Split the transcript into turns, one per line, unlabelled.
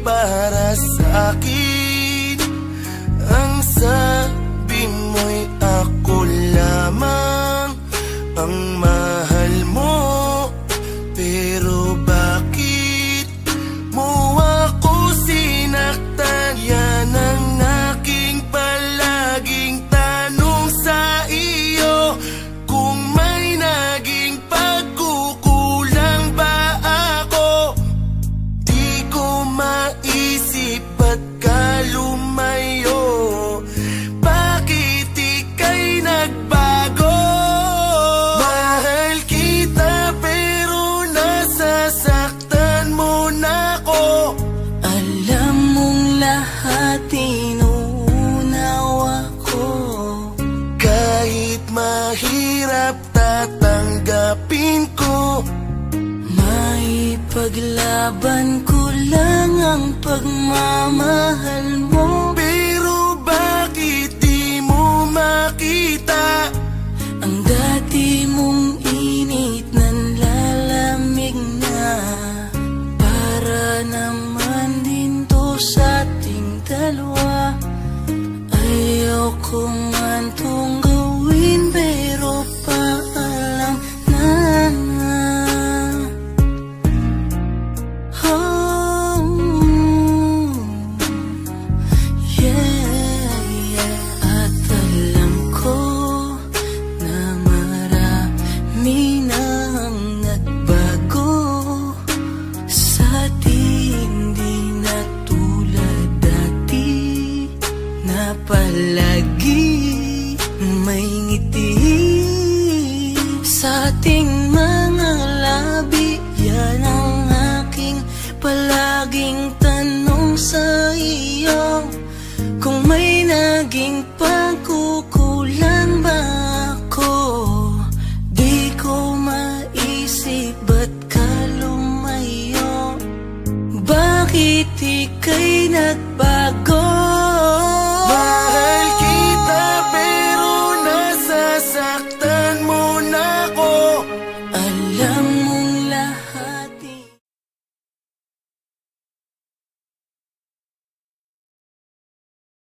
para sa akin. Ang sabi mo'y ako lamang ang mahal mo. Pero bakit mo ako sinaktan? Yan ang aking palaging tanong sa iyo. Kung may naging pagkukulang ba ako, di ko maisip ba't ka lumayo. Bakit ika'y nagbago? Mahal kita pero nasasaktan mo na ko.
Alam mong lahat inuunawa ko.
Kahit mahirap tatanggapin ko.
Maipaglaban ko lang ang pagmamahal mo.
Pero bakit di mo makita?
Ang dati mong init nanlalamig na. Para naman din to sa ating dalawa. Ayaw ko man tong gawin pero paalam na. Oh, yeah, yeah. At alam ko na marami nang nagbago sa ating di na tulad dati na palagi may ngiti sa ating mga labi. Yan ang aking palaging tanong sa iyo. Kung may naging pagkukulang ba ako, di ko maisip ba't ka lumayo. Bakit ika'y nagbago?